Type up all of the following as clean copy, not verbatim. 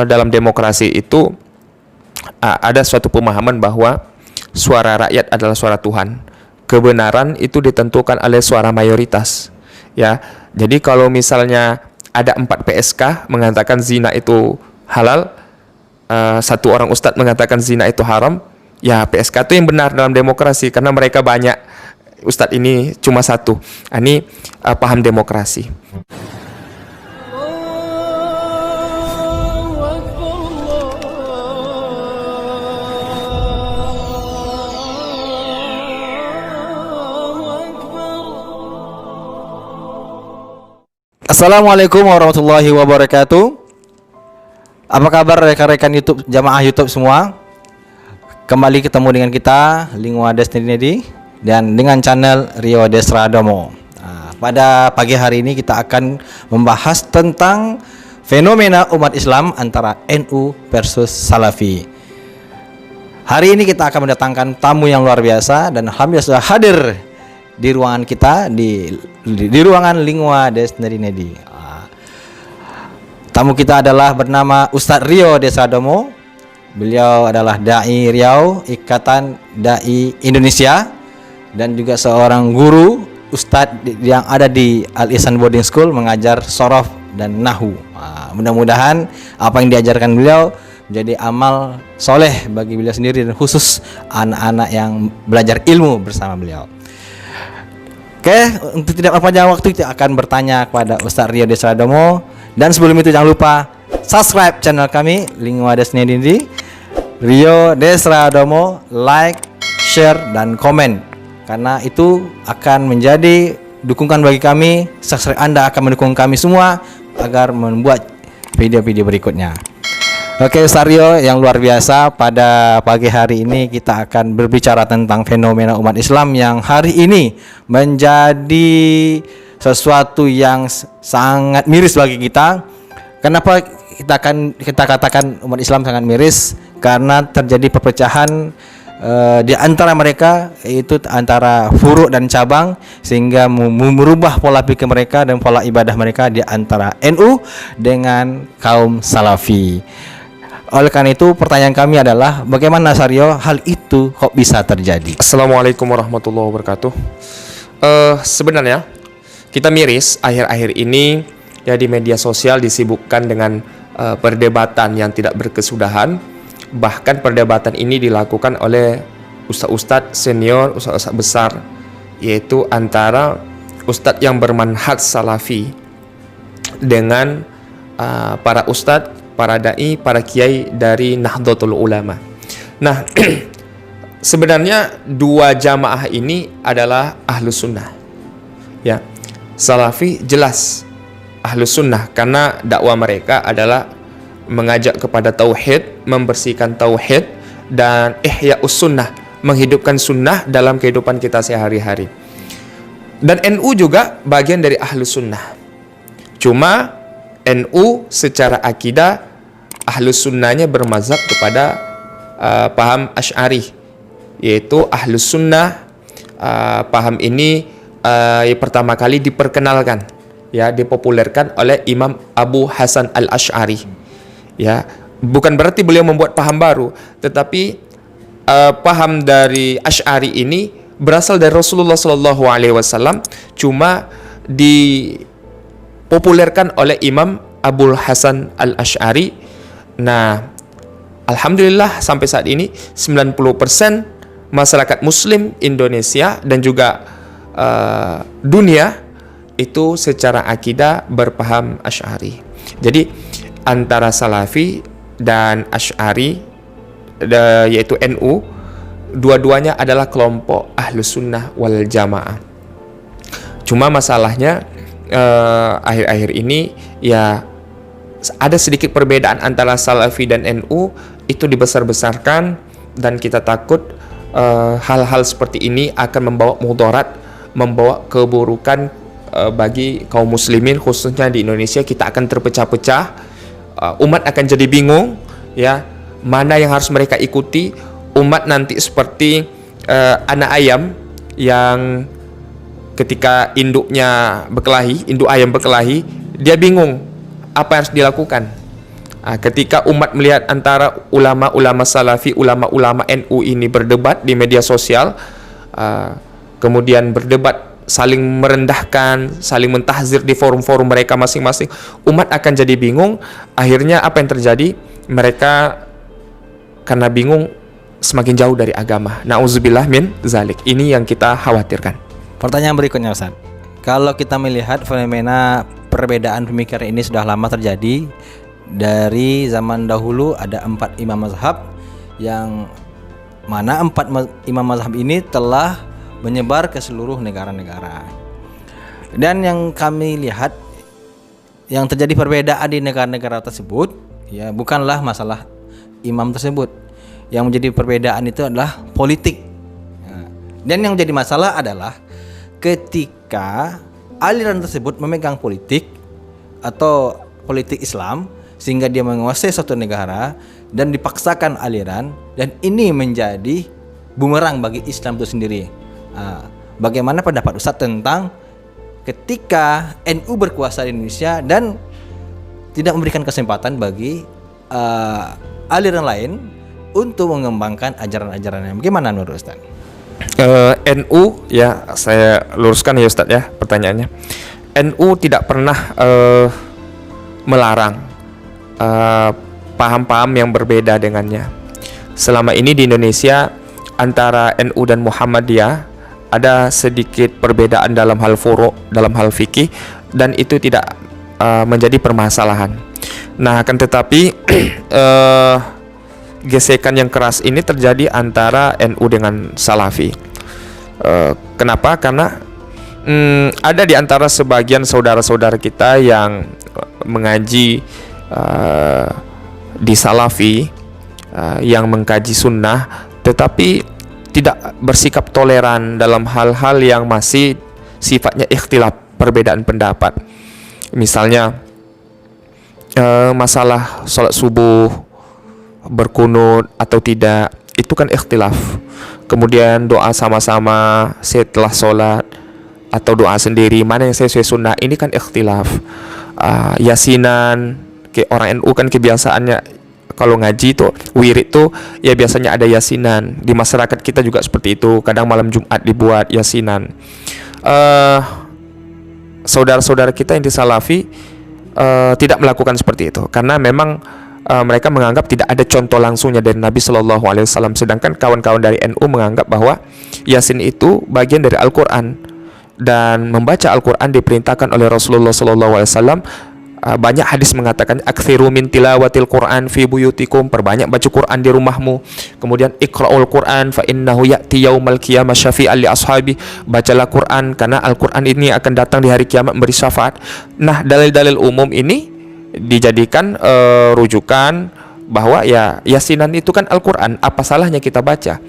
dalam demokrasi itu ada suatu pemahaman bahwa suara rakyat adalah suara Tuhan. Kebenaran itu ditentukan oleh suara mayoritas. Ya, jadi kalau misalnya ada 4 PSK mengatakan zina itu halal, satu orang ustadz mengatakan zina itu haram, ya PSK itu yang benar dalam demokrasi karena mereka banyak, ustadz ini cuma satu. Ini paham demokrasi. Assalamualaikum warahmatullahi wabarakatuh. Apa kabar rekan-rekan YouTube, jamaah YouTube semua? Kembali ketemu dengan kita Lingua Destinedi dan dengan channel Rio Desradomo. Pada pagi hari ini kita akan membahas tentang fenomena umat Islam antara NU versus Salafi. Hari ini kita akan mendatangkan tamu yang luar biasa dan alhamdulillah sudah hadir di ruangan kita di ruangan Lingua Destinedi. Tamu kita adalah bernama Ustadz Rio Desradomo. Beliau adalah Dai Riau, Ikatan Dai Indonesia, dan juga seorang guru Ustadz yang ada di Al Ihsan Boarding School mengajar sorof dan nahu. Mudah-mudahan apa yang diajarkan beliau menjadi amal soleh bagi beliau sendiri dan khusus anak-anak yang belajar ilmu bersama beliau. Oke, untuk tidak berpanjang waktu kita akan bertanya kepada Ustadz Rio Desradomo. Dan sebelum itu jangan lupa subscribe channel kami Lingua Destinedi Rio Desradomo, like, share, dan komen, karena itu akan menjadi dukungan bagi kami. Subscribe Anda akan mendukung kami semua agar membuat video-video berikutnya. Oke, Ustadz Rio yang luar biasa, pada pagi hari ini kita akan berbicara tentang fenomena umat Islam yang hari ini menjadi sesuatu yang sangat miris bagi kita. Kenapa kita katakan umat Islam sangat miris? Karena terjadi perpecahan di antara mereka, yaitu antara furu' dan cabang, sehingga merubah pola pikir mereka dan pola ibadah mereka di antara NU dengan kaum Salafi. Oleh karena itu pertanyaan kami adalah, bagaimana Sario hal itu kok bisa terjadi? Assalamualaikum warahmatullahi wabarakatuh. Sebenarnya kita miris akhir-akhir ini ya, di media sosial disibukkan dengan perdebatan yang tidak berkesudahan. Bahkan perdebatan ini dilakukan oleh ustadz-ustadz senior, ustadz-ustadz besar, yaitu antara ustadz yang bermanhaj salafi dengan para ustadz, para dai, para kiai dari Nahdlatul Ulama. Nah, sebenarnya dua jamaah ini adalah ahlus sunnah. Ya, Salafi jelas ahlus sunnah karena dakwah mereka adalah mengajak kepada tauhid, membersihkan tauhid, dan ihya'us sunnah, menghidupkan sunnah dalam kehidupan kita sehari-hari. Dan NU juga bagian dari ahlus sunnah. Cuma NU secara akidah ahlus sunnahnya bermazhab kepada paham Asy'ari, yaitu ahlus sunnah. Paham ini yang pertama kali diperkenalkan, ya, dipopulerkan oleh Imam Abu Hasan Al-Asy'ari. Ya, bukan berarti beliau membuat paham baru, tetapi paham dari Asy'ari ini berasal dari Rasulullah SAW, cuma dipopulerkan oleh Imam Abu Hasan Al-Asy'ari. Nah, alhamdulillah sampai saat ini 90% masyarakat muslim Indonesia dan juga dunia itu secara akidah berpaham Asy'ari. Jadi antara Salafi dan Asy'ari, yaitu NU, dua-duanya adalah kelompok Ahlus Sunnah wal Jamaah. Cuma masalahnya akhir-akhir ini ya ada sedikit perbedaan antara Salafi dan NU, itu dibesar-besarkan, dan kita takut hal-hal seperti ini akan membawa mudarat, membawa keburukan bagi kaum muslimin, khususnya di Indonesia. Kita akan terpecah-pecah, umat akan jadi bingung, ya, mana yang harus mereka ikuti. Umat nanti seperti anak ayam yang ketika induknya berkelahi, induk ayam berkelahi, dia bingung apa yang harus dilakukan. Ketika umat melihat antara ulama-ulama salafi, ulama-ulama NU ini berdebat di media sosial, kemudian berdebat saling merendahkan, saling mentahzir di forum-forum mereka masing-masing, umat akan jadi bingung. Akhirnya apa yang terjadi? Mereka karena bingung semakin jauh dari agama. Nauzubillah min zalik. Ini yang kita khawatirkan. Pertanyaan berikutnya, Ustaz. Kalau kita melihat fenomena perbedaan pemikiran ini sudah lama terjadi. Dari zaman dahulu ada 4 imam mazhab, yang mana 4 imam mazhab ini telah menyebar ke seluruh negara-negara. Dan yang kami lihat, yang terjadi perbedaan di negara-negara tersebut, ya bukanlah masalah imam tersebut. Yang menjadi perbedaan itu adalah politik. Dan yang menjadi masalah adalah ketika aliran tersebut memegang politik atau politik Islam, sehingga dia menguasai suatu negara dan dipaksakan aliran, dan ini menjadi bumerang bagi Islam itu sendiri. Bagaimana pendapat Ustaz tentang ketika NU berkuasa di Indonesia dan tidak memberikan kesempatan bagi aliran lain untuk mengembangkan ajaran-ajarannya? Bagaimana menurut Ustaz? NU, ya saya luruskan ya Ustaz ya pertanyaannya. NU tidak pernah melarang paham-paham yang berbeda dengannya. Selama ini di Indonesia antara NU dan Muhammadiyah ada sedikit perbedaan dalam hal furu', dalam hal fikih, dan itu tidak menjadi permasalahan. Nah, akan tetapi gesekan yang keras ini terjadi antara NU dengan Salafi. Kenapa? Karena ada di antara sebagian saudara-saudara kita yang mengaji di Salafi, yang mengkaji sunnah, tetapi tidak bersikap toleran dalam hal-hal yang masih sifatnya ikhtilaf, perbedaan pendapat. Misalnya masalah sholat subuh, berkunut atau tidak, itu kan ikhtilaf. Kemudian doa sama-sama setelah sholat atau doa sendiri, mana yang sesuai sunnah, ini kan ikhtilaf. Yasinan, orang NU kan kebiasaannya kalau ngaji tuh, wirid tuh ya biasanya ada yasinan. Di masyarakat kita juga seperti itu. Kadang malam Jumat dibuat yasinan. Saudara-saudara kita yang di Salafi tidak melakukan seperti itu, karena memang mereka menganggap tidak ada contoh langsungnya dari Nabi Shallallahu Alaihi Wasallam. Sedangkan kawan-kawan dari NU menganggap bahwa yasin itu bagian dari Al-Quran, dan membaca Al-Quran diperintahkan oleh Rasulullah Shallallahu Alaihi Wasallam. Banyak hadis mengatakan akthiru min tilawatil Quran fi buyutikum, perbanyak baca Quran di rumahmu. Kemudian iqra'ul Quran fa innahu ya'ti yaumal qiyamah syafi'an li ashabi, bacalah Quran karena Al-Quran ini akan datang di hari kiamat memberi syafaat. Nah, dalil-dalil umum ini dijadikan rujukan bahwa ya yasinan itu kan Al-Quran, apa salahnya kita baca,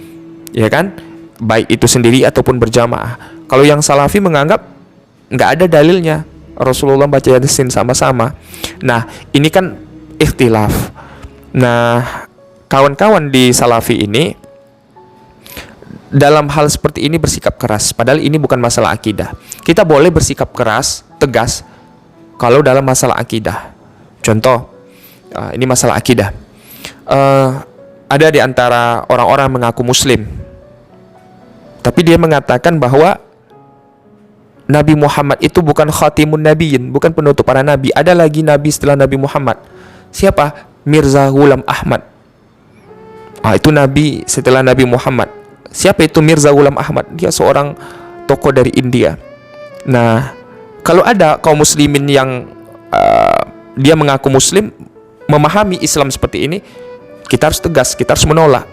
ya kan, baik itu sendiri ataupun berjamaah. Kalau yang Salafi menganggap nggak ada dalilnya, Rasulullah baca yasin sama-sama. Nah, ini kan ikhtilaf. Nah, kawan-kawan di Salafi ini dalam hal seperti ini bersikap keras, padahal ini bukan masalah akidah. Kita boleh bersikap keras, tegas kalau dalam masalah akidah. Contoh, ini masalah akidah. Ada di antara orang-orang mengaku muslim, tapi dia mengatakan bahwa Nabi Muhammad itu bukan khatimun nabiyyin, bukan penutup para nabi. Ada lagi nabi setelah Nabi Muhammad. Siapa? Mirza Ghulam Ahmad. Itu nabi setelah Nabi Muhammad. Siapa itu Mirza Ghulam Ahmad? Dia seorang tokoh dari India. Nah, kalau ada kaum muslimin yang dia mengaku muslim, memahami Islam seperti ini, kita harus tegas, kita harus menolak.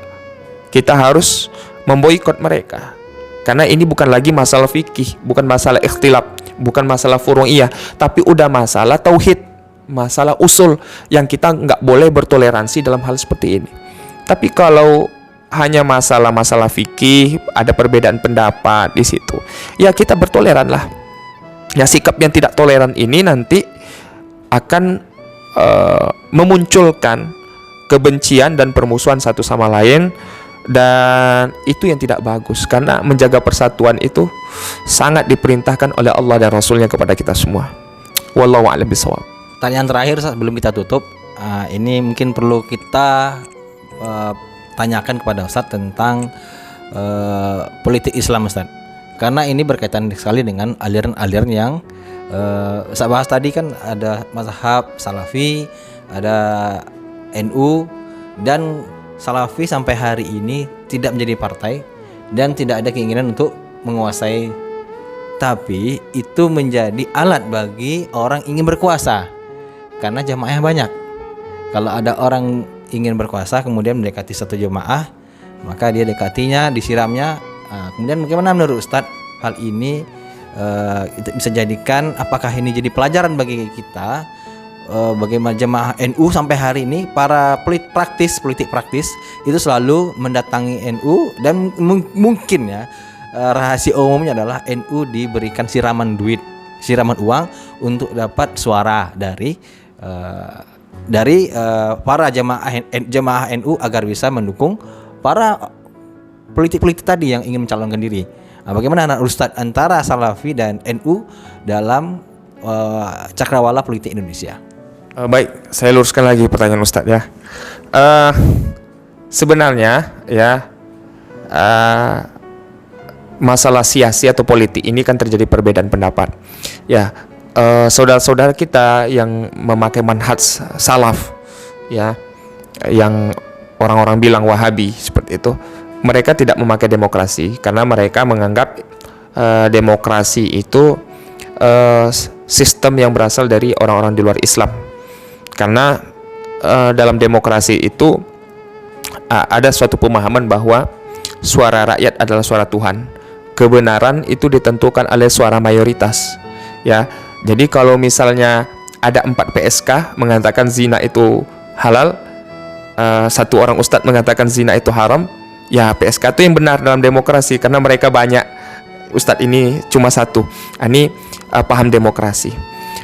Kita harus memboikot mereka. Karena ini bukan lagi masalah fikih, bukan masalah ikhtilaf, bukan masalah furu'iyah, tapi udah masalah tauhid, masalah usul yang kita nggak boleh bertoleransi dalam hal seperti ini. Tapi kalau hanya masalah-masalah fikih, ada perbedaan pendapat di situ, ya kita bertoleran lah. Ya, sikap yang tidak toleran ini nanti akan memunculkan kebencian dan permusuhan satu sama lain. Dan itu yang tidak bagus, karena menjaga persatuan itu sangat diperintahkan oleh Allah dan Rasulnya kepada kita semua. Wallahu a'lam bishawab. Pertanyaan terakhir sebelum kita tutup, ini mungkin perlu kita tanyakan kepada Ustadz tentang politik Islam, Ustadz. Karena ini berkaitan sekali dengan aliran-aliran yang saya bahas tadi kan, ada mazhab Salafi, ada NU, dan Salafi sampai hari ini tidak menjadi partai dan tidak ada keinginan untuk menguasai, tapi itu menjadi alat bagi orang ingin berkuasa karena jamaahnya banyak. Kalau ada orang ingin berkuasa kemudian mendekati satu jamaah, maka dia dekatinya, disiramnya. Kemudian bagaimana menurut Ustadz hal ini bisa jadikan, apakah ini jadi pelajaran bagi kita, bagaimana jemaah NU sampai hari ini, para politik praktis itu selalu mendatangi NU, dan mungkin ya rahasia umumnya adalah NU diberikan siraman uang untuk dapat suara dari para jemaah NU agar bisa mendukung para politik tadi yang ingin mencalonkan diri. Bagaimana Ustadz antara Salafi dan NU dalam cakrawala politik Indonesia? Baik, saya luruskan lagi pertanyaan Ustadz ya. Sebenarnya ya, masalah siasi atau politik ini kan terjadi perbedaan pendapat. Ya, saudara-saudara kita yang memakai manhaj salaf, ya, yang orang-orang bilang Wahabi seperti itu, mereka tidak memakai demokrasi karena mereka menganggap demokrasi itu sistem yang berasal dari orang-orang di luar Islam. Karena dalam demokrasi itu ada suatu pemahaman bahwa suara rakyat adalah suara Tuhan. Kebenaran itu ditentukan oleh suara mayoritas. Ya, jadi kalau misalnya ada 4 PSK mengatakan zina itu halal, satu orang ustadz mengatakan zina itu haram, ya PSK itu yang benar dalam demokrasi karena mereka banyak, ustadz ini cuma satu. Ini paham demokrasi.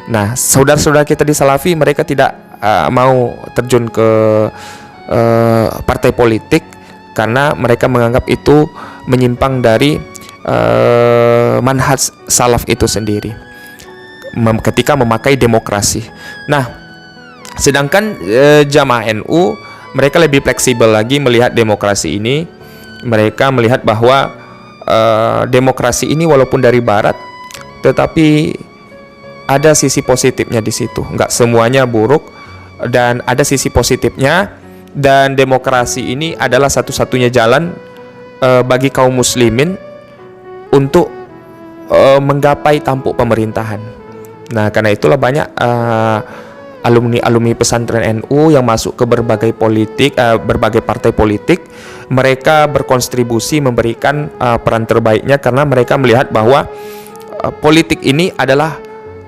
Nah, saudara-saudara kita di Salafi, mereka tidak mau terjun ke partai politik karena mereka menganggap itu menyimpang dari manhaj salaf itu sendiri ketika memakai demokrasi. Nah, sedangkan jamaah NU mereka lebih fleksibel lagi melihat demokrasi ini. Mereka melihat bahwa demokrasi ini walaupun dari barat, tetapi ada sisi positifnya di situ. Enggak semuanya buruk dan ada sisi positifnya, dan demokrasi ini adalah satu-satunya jalan bagi kaum muslimin untuk menggapai tampuk pemerintahan. Nah, karena itulah banyak alumni pesantren NU yang masuk ke berbagai partai politik. Mereka berkontribusi memberikan peran terbaiknya karena mereka melihat bahwa politik ini adalah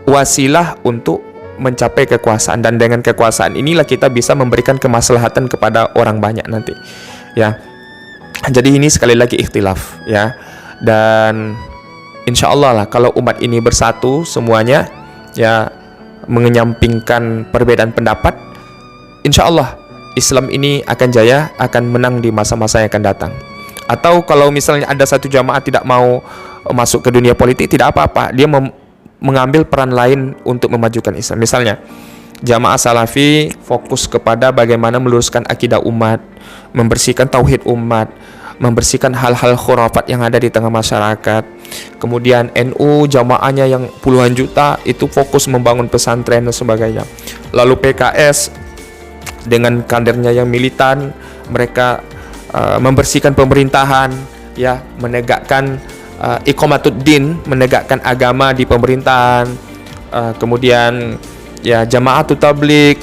wasilah untuk mencapai kekuasaan, dan dengan kekuasaan inilah kita bisa memberikan kemaslahatan kepada orang banyak nanti. Ya. Jadi ini sekali lagi ikhtilaf, ya. Dan insya Allah lah kalau umat ini bersatu semuanya, ya, mengenyampingkan perbedaan pendapat, insya Allah Islam ini akan jaya, akan menang di masa-masa yang akan datang. Atau kalau misalnya ada satu jamaah tidak mau masuk ke dunia politik, tidak apa-apa, dia mengambil peran lain untuk memajukan Islam. Misalnya jamaah Salafi fokus kepada bagaimana meluruskan akidah umat, membersihkan tauhid umat, membersihkan hal-hal khurafat yang ada di tengah masyarakat. Kemudian NU jamaahnya yang puluhan juta itu fokus membangun pesantren dan sebagainya. Lalu PKS dengan kadernya yang militan, mereka membersihkan pemerintahan, ya, menegakkan iqamatuddin, menegakkan agama di pemerintahan. Kemudian ya Jama'atut Tabligh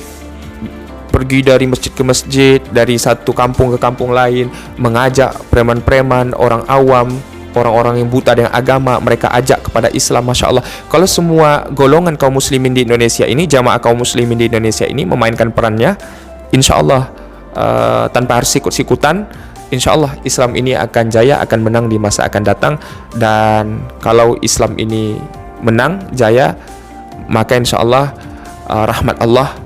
pergi dari masjid ke masjid, dari satu kampung ke kampung lain, mengajak preman-preman, orang awam, orang-orang yang buta dengan agama, mereka ajak kepada Islam. Masya Allah, kalau semua golongan kaum muslimin di Indonesia ini, jamaah kaum muslimin di Indonesia ini memainkan perannya, insya Allah tanpa harus sikut-sikutan, insya Allah Islam ini akan jaya, akan menang di masa akan datang. Dan kalau Islam ini menang, jaya, maka insya Allah rahmat Allah,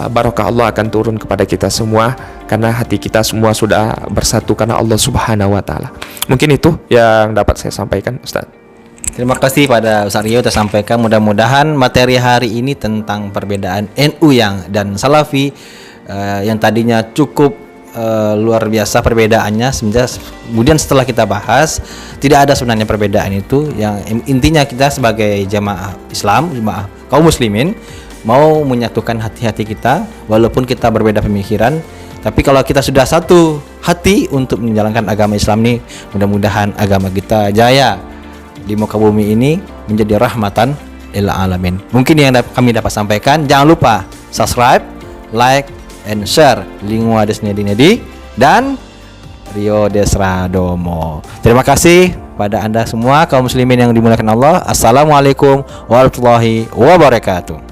barakah Allah akan turun kepada kita semua, karena hati kita semua sudah bersatu karena Allah Subhanahu wa taala. Mungkin itu yang dapat saya sampaikan, Ustaz. Terima kasih pada Ustaz Rio tersampaikan. Mudah-mudahan materi hari ini tentang perbedaan NU dan Salafi yang tadinya cukup luar biasa perbedaannya, kemudian setelah kita bahas tidak ada sebenarnya perbedaan itu. Yang intinya kita sebagai jamaah Islam, jamaah kaum muslimin mau menyatukan hati-hati kita walaupun kita berbeda pemikiran. Tapi kalau kita sudah satu hati untuk menjalankan agama Islam ini, mudah-mudahan agama kita jaya di muka bumi ini menjadi rahmatan lil alamin. Mungkin yang kami dapat sampaikan. Jangan lupa subscribe, like, and share Lingua Desnedi dan Rio Desradomo. Terima kasih pada Anda semua kaum muslimin yang dimuliakan Allah. Assalamualaikum warahmatullahi wabarakatuh.